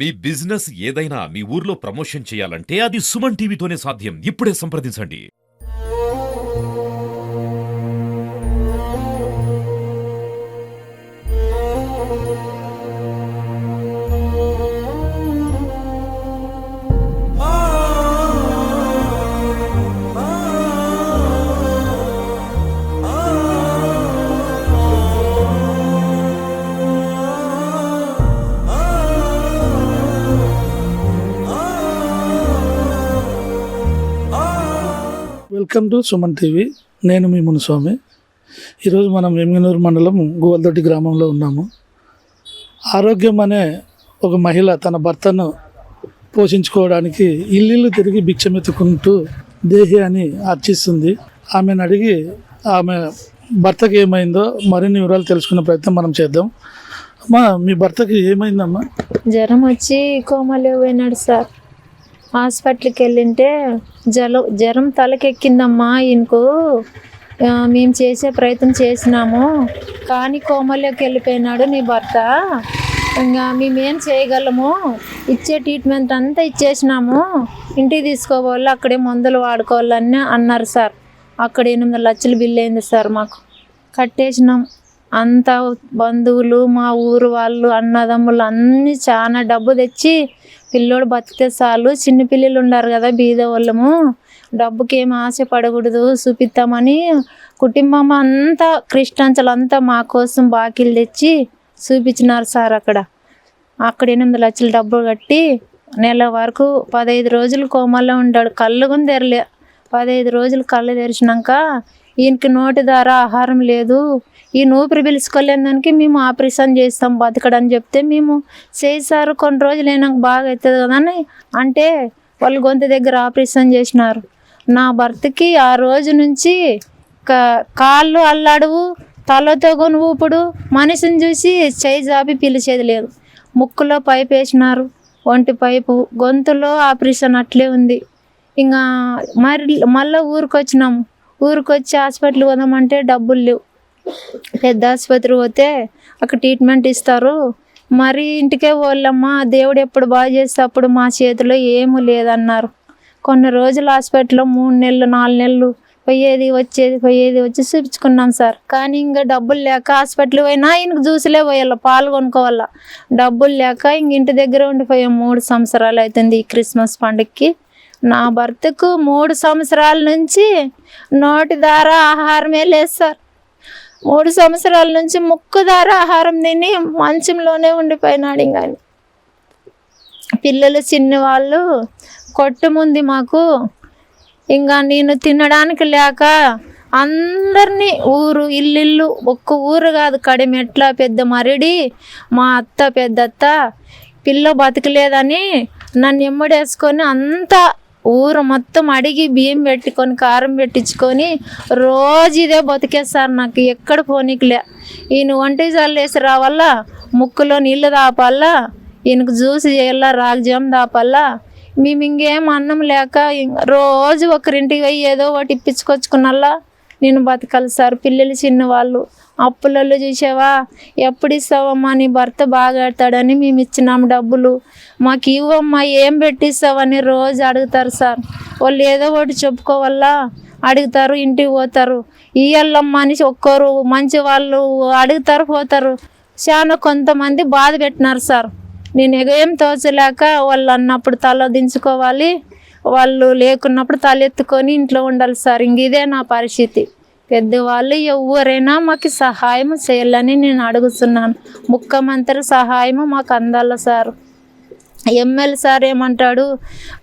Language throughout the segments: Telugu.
మీ బిజినెస్ ఏదైనా మీ ఊర్లో ప్రమోషన్ చేయాలంటే అది సుమన్ టీవీతోనే సాధ్యం. ఇప్పుడే సంప్రదించండి. Welcome to Suman TV. నేను మీ మునుస్వామి. ఈరోజు మనం ఎమ్మిగనూరు మండలం గువల్దొడ్డి గ్రామంలో ఉన్నాము. ఆరోగ్యం అనే ఒక మహిళ తన భర్తను పోషించుకోవడానికి ఇల్లు తిరిగి భిక్షమెత్తుకుంటూ దేహి అని అర్చిస్తుంది. ఆమెను అడిగి ఆమె భర్తకి ఏమైందో మరిన్ని వివరాలు తెలుసుకునే ప్రయత్నం మనం చేద్దాం. అమ్మా, మీ భర్తకి ఏమైందమ్మా? జ్వరం వచ్చి కోమాలో పోయినాడు సార్. హాస్పిటల్కి వెళ్ళింటే జ్వరం తలకెక్కిందమ్మా. ఈయనకు మేము చేసే ప్రయత్నం చేసినాము, కానీ కోమాలోకి వెళ్ళిపోయినాడు నీ భర్త. ఇంకా మేమేం చేయగలము, ఇచ్చే ట్రీట్మెంట్ అంతా ఇచ్చేసినాము, ఇంటికి తీసుకోవాలి, అక్కడే మందులు వాడుకోవాలని అన్నారు సార్. అక్కడ 8 లక్షలు బిల్లు అయింది సార్. మాకు కట్టేసినాం. అంతా బంధువులు, మా ఊరు వాళ్ళు, అన్నదమ్ములు అన్నీ చాలా డబ్బు తెచ్చి పిల్లోడు బతికితే చాలు, చిన్న పిల్లలు ఉన్నారు కదా బీద వాళ్ళము, డబ్బుకి ఏం ఆశ పడకూడదు చూపిస్తామని కుటుంబం అంతా క్రిస్టియన్స్లు అంతా మా కోసం బాకీలు తెచ్చి చూపించినారు సార్. అక్కడ 8 లక్షలు డబ్బులు కట్టి నెల వరకు 15 రోజులు కోమాలో ఉంటాడు. కళ్ళు కూడా తెరలే. 15 రోజులు కళ్ళు తెరిచినాక ఈయనకి నోటి ద్వారా ఆహారం లేదు, ఈ ఊపిరి పీల్చుకోలేని దానికి మేము ఆపరేషన్ చేస్తాం బతకడని చెప్తే మేము చేశారు. కొన్ని రోజులు అయినాక బాగా అవుతుంది కదా అని అంటే వాళ్ళు గొంతు దగ్గర ఆపరేషన్ చేసినారు. నా భర్తకి ఆ రోజు నుంచి కాళ్ళు అల్లాడువు, తలతో కొని ఊపుడు, మనిషిని చూసి చేయి జాపి పిలిచేది లేదు. ముక్కులో పైపు వేసినారు, ఒంటి పైపు, గొంతులో ఆపరేషన్ అట్లే ఉంది. ఇంకా మళ్ళీ ఊరికి వచ్చి హాస్పిటల్ పోదామంటే డబ్బులు లేవు. పెద్ద ఆసుపత్రి పోతే అక్కడ ట్రీట్మెంట్ ఇస్తారు. మరి ఇంటికే పోలమ్మా, దేవుడు ఎప్పుడు బాగా చేస్తే అప్పుడు మా చేతిలో ఏమీ లేదన్నారు. కొన్ని రోజులు హాస్పిటల్లో 3 నెలలు 4 నెలలు పోయేది వచ్చి చూపించుకున్నాం సార్. కానీ ఇంకా డబ్బులు లేక హాస్పిటల్ పోయినా ఈయనకు జ్యూసులే పోయాల, పాలు కొనుక్కోవాల, డబ్బులు లేక ఇంక ఇంటి దగ్గర ఉండిపోయాం. 3 సంవత్సరాలు అవుతుంది ఈ క్రిస్మస్ పండుగకి. నా భర్తకు 3 సంవత్సరాల నుంచి నోటి ద్వారా ఆహారమే లేదు సార్. 3 సంవత్సరాల నుంచి ముక్కు ద్వారా ఆహారం తిని మంచంలోనే ఉండిపోయినాడు. ఇంకా పిల్లలు చిన్నవాళ్ళు కొట్టుముంది మాకు. ఇంకా నేను తినడానికి లేక అందరినీ ఇల్లు ఒక్క ఊరు కాదు, కడిమెట్ల, పెద్ద మరిడి, మా అత్త పెద్దత్త పిల్ల బతకలేదని నన్ను ఎమ్మడేసుకొని అంతా ఊరు మొత్తం అడిగి బియ్యం పెట్టుకొని కారం పెట్టించుకొని రోజు ఇదే బతికేస్తారు. నాకు ఎక్కడ పోనీకిలే. ఈయన ఒంటి జల్లు వేసి రావాలా, ముక్కులో నీళ్ళు దాపాలా, ఈయనకు జ్యూస్ చేయాలా, రాగిజామ్ దాపాలా. మేము ఇంకేం అన్నం లేక రోజు ఒకరింటికి పోయి ఏదో ఒకటి ఇప్పించుకొచ్చుకున్నల్లా నేను బతకాలి సార్. పిల్లలు చిన్నవాళ్ళు, అప్పులలో చూసావా, ఎప్పుడు ఇస్తావమ్మా, నీ భర్త బాగా ఆడతాడని మేము ఇచ్చినాము డబ్బులు, మాకు ఇవ్వమ్మా, ఏం పెట్టిస్తావని రోజు అడుగుతారు సార్. వాళ్ళు ఏదో ఒకటి చెప్పుకోవాలా, అడుగుతారు, ఇంటికి పోతారు. ఇయ్యాలమ్మా అని ఒక్కరు మంచి వాళ్ళు అడుగుతారు, పోతారు. చాలా కొంతమంది బాధ పెట్టినారు సార్. నేను ఏం తోచలేక వాళ్ళు అన్నప్పుడు తల దించుకోవాలి, వాళ్ళు లేకున్నప్పుడు తలెత్తుకొని ఇంట్లో ఉండాలి సార్. ఇంక ఇదే నా పరిస్థితి. పెద్దవాళ్ళు ఎవరైనా మాకు సహాయం చేయాలని నేను అడుగుతున్నాను. ముఖ్యమంత్రి సహాయం మాకు అందాల సార్. ఎమ్మెల్యే సార్ ఏమంటాడు,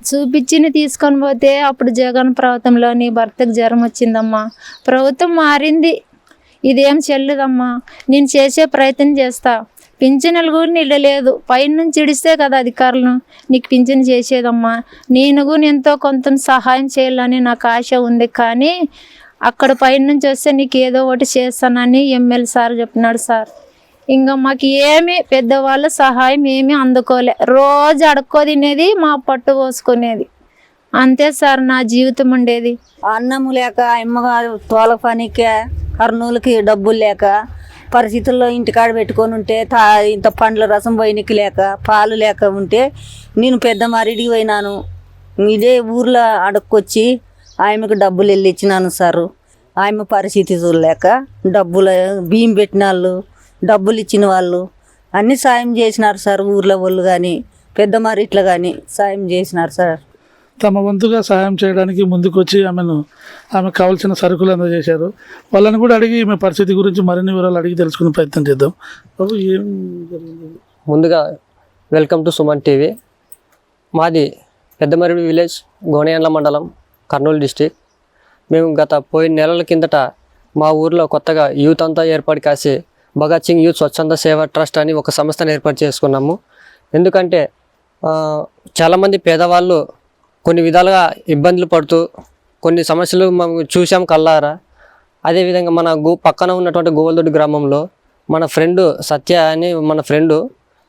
చూపించి తీసుకొని పోతే అప్పుడు జగన్ ప్రభుత్వంలో నీ భర్తకు జ్వరం వచ్చిందమ్మా, ప్రభుత్వం మారింది, ఇదేం చెల్లుదమ్మా, నేను చేసే ప్రయత్నం చేస్తా, పింఛన్లు కూడా నీళ్ళు లేదు, పైనుంచి ఇడిస్తే కదా అధికారులు నీకు పింఛన్ చేసేదమ్మా, నేను కూడా ఎంతో కొంత సహాయం చేయాలని నాకు ఆశ ఉంది, కానీ అక్కడ పైనుంచి వస్తే నీకు ఏదో ఒకటి చేస్తానని ఎమ్మెల్యే సార్ చెప్పినాడు సార్. ఇంకా మాకు ఏమి పెద్దవాళ్ళ సహాయం ఏమీ అందుకోలే. రోజు అడుక్కో తినేది, మా పట్టు పోసుకునేది, అంతే సార్ నా జీవితం ఉండేది. అన్నము లేక అమ్మగారు తోల పనికి కర్నూలుకి డబ్బులు లేక పరిస్థితుల్లో ఇంటికాడ పెట్టుకొని ఉంటే ఇంత పండ్ల రసం పోయినకి లేక పాలు లేక ఉంటే నేను పెద్ద మరిడికి పోయినాను. ఇదే ఊర్లో అడుక్కొచ్చి ఆమెకు డబ్బులు వెళ్ళి ఇచ్చినాను సారు. ఆమె పరిస్థితి చూడలేక డబ్బులు బియ్యం పెట్టిన వాళ్ళు, డబ్బులు ఇచ్చిన వాళ్ళు అన్నీ సాయం చేసినారు సార్. ఊర్లో వాళ్ళు కానీ పెద్ద మరిట్లో కానీ సాయం చేసినారు సార్. తమ వంతుగా సహాయం చేయడానికి ముందుకొచ్చి ఆమెకు కావాల్సిన సరుకులు అందజేశారు. వాళ్ళని కూడా అడిగి ఈమె పరిస్థితి గురించి మరిన్ని వివరాలు అడిగి తెలుసుకునే ప్రయత్నం చేద్దాం. బాబు, ఏం జరిగింది? ముందుగా వెల్కమ్ టు సుమన్ టీవీ. మాది పెద్దమరిడి విలేజ్, గోనెయండ్ల మండలం, కర్నూలు డిస్టిక్. మేము గత పోయిన నెలల కిందట మా ఊర్లో కొత్తగా యూత్ అంతా ఏర్పాటు కాసి భగత్ సింగ్ యూత్ స్వచ్ఛంద సేవా ట్రస్ట్ అని ఒక సంస్థను ఏర్పాటు చేసుకున్నాము. ఎందుకంటే చాలామంది పేదవాళ్ళు కొన్ని విధాలుగా ఇబ్బందులు పడుతూ కొన్ని సమస్యలు మనం చూసాం కల్లారా. అదేవిధంగా మన పక్కన ఉన్నటువంటి గోవల్దొడ్డి గ్రామంలో మన ఫ్రెండ్ సత్య అని మన ఫ్రెండు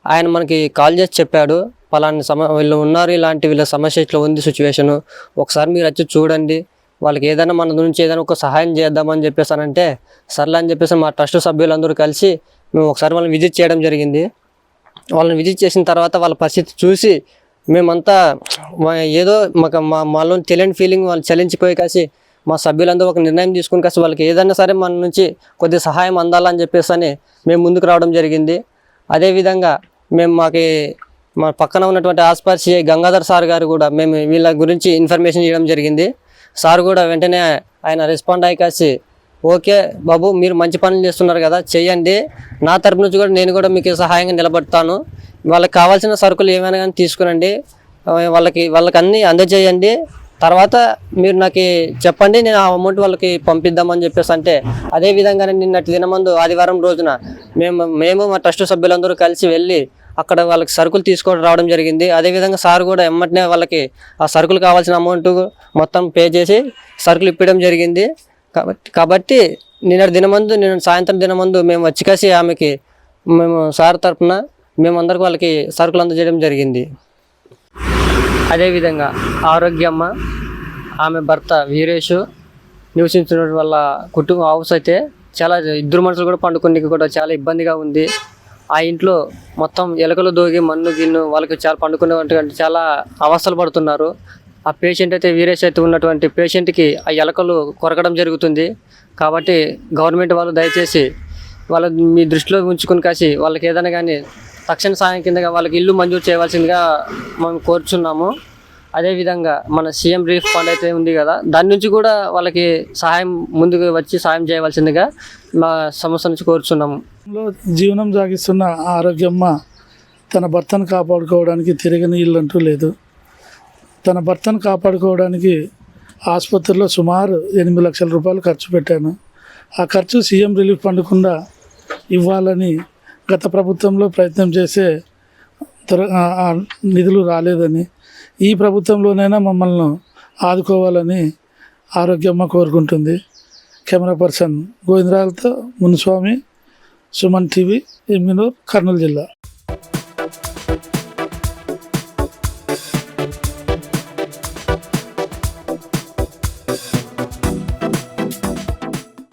ఆయన మనకి కాల్ చేసి చెప్పాడు, పలాని వీళ్ళు ఉన్నారు, ఇలాంటి వీళ్ళ సమస్య ఇట్లా ఉంది సిచ్యువేషను, ఒకసారి మీరు వచ్చి చూడండి, వాళ్ళకి ఏదైనా మన నుంచి ఏదైనా ఒక సహాయం చేద్దామని చెప్పేసానంటే సర్లే అని చెప్పేసి మా ట్రస్ట్ సభ్యులందరూ కలిసి మేము ఒకసారి వాళ్ళని విజిట్ చేయడం జరిగింది. వాళ్ళని విజిట్ చేసిన తర్వాత వాళ్ళ పరిస్థితి చూసి మేమంతా ఏదో మాలో తెలియని ఫీలింగ్ వాళ్ళు చలించిపోయి కాసి మా సభ్యులందరూ ఒక నిర్ణయం తీసుకుని కాసి వాళ్ళకి ఏదైనా సరే మన నుంచి కొద్దిగా సహాయం అందాలని చెప్పేసి అని మేము ముందుకు రావడం జరిగింది. అదేవిధంగా మేము మా పక్కన ఉన్నటువంటి ఆస్పార్ సిఐ గంగాధర్ సార్ గారు కూడా మేము వీళ్ళ గురించి ఇన్ఫర్మేషన్ ఇవ్వడం జరిగింది. సార్ కూడా వెంటనే ఆయన రెస్పాండ్ అయ్యి కాసి ఓకే బాబు, మీరు మంచి పనులు చేస్తున్నారు కదా, చెయ్యండి, నా తరపు నుంచి కూడా నేను కూడా మీకు సహాయంగా నిలబడతాను, వాళ్ళకి కావాల్సిన సరుకులు ఏమైనా కానీ తీసుకురండి, వాళ్ళకి అన్నీ అందజేయండి, తర్వాత మీరు నాకు చెప్పండి, నేను ఆ అమౌంట్ వాళ్ళకి పంపిద్దామని చెప్పేసి అంటే అదేవిధంగానే నిన్నటి దినమందు ఆదివారం రోజున మేము మా ట్రస్ట్ సభ్యులందరూ కలిసి వెళ్ళి అక్కడ వాళ్ళకి సరుకులు తీసుకోవడం రావడం జరిగింది. అదేవిధంగా సార్ కూడా ఎమ్మటనే వాళ్ళకి ఆ సరుకులు కావాల్సిన అమౌంట్ మొత్తం పే చేసి సరుకులు ఇప్పడం జరిగింది. కాబట్టి నిన్న సాయంత్రం దినమందు మేము వచ్చి కాసి ఆమెకి మేము సార్ తరఫున మేమందరికి వాళ్ళకి సరుకులు అందజేయడం జరిగింది. అదేవిధంగా ఆరోగ్యమ్మ, ఆమె భర్త వీరేష్ నివసించిన వాళ్ళ కుటుంబ హౌస్ అయితే చాలా ఇద్దరు మనుషులు కూడా పండుకోనికి కూడా చాలా ఇబ్బందిగా ఉంది. ఆ ఇంట్లో మొత్తం ఎలుకలు దోగి మన్ను గిన్ను వాళ్ళకి చాలా పండుకునేటువంటి చాలా అవస్థలు పడుతున్నారు. ఆ పేషెంట్ అయితే వీరేష్ అయితే ఉన్నటువంటి పేషెంట్కి ఆ ఎలుకలు కొరకడం జరుగుతుంది. కాబట్టి గవర్నమెంట్ వాళ్ళు దయచేసి వాళ్ళ మీ దృష్టిలో ఉంచుకుని కాసి వాళ్ళకి ఏదైనా కానీ తక్షణ సాయం కిందగా వాళ్ళకి ఇల్లు మంజూరు చేయవలసిందిగా మనం కోరుచున్నాము. అదేవిధంగా మన సీఎం రిలీఫ్ ఫండ్ అయితే ఉంది కదా, దాని నుంచి కూడా వాళ్ళకి సహాయం ముందుకు వచ్చి సాయం చేయవలసిందిగా మా సంస్థ నుంచి కోరుచున్నాము. జీవనం సాగిస్తున్న ఆరోగ్యమ్మ తన భర్తను కాపాడుకోవడానికి తిరగని ఇల్లు అంటూ లేదు. తన భర్తను కాపాడుకోవడానికి ఆసుపత్రిలో సుమారు 8 లక్షల రూపాయలు ఖర్చు పెట్టాను. ఆ ఖర్చు సీఎం రిలీఫ్ ఫండ్ కింద ఇవ్వాలని గత ప్రభుత్వంలో ప్రయత్నం చేసే నిధులు రాలేదని, ఈ ప్రభుత్వంలోనైనా మమ్మల్ని ఆదుకోవాలని ఆరోగ్యమ్మ కోరుకుంటుంది. కెమెరా పర్సన్ గోవిందరావుతో మునుస్వామి, సుమన్ టీవీ, ఎమ్మినూర్, కర్నూలు జిల్లా.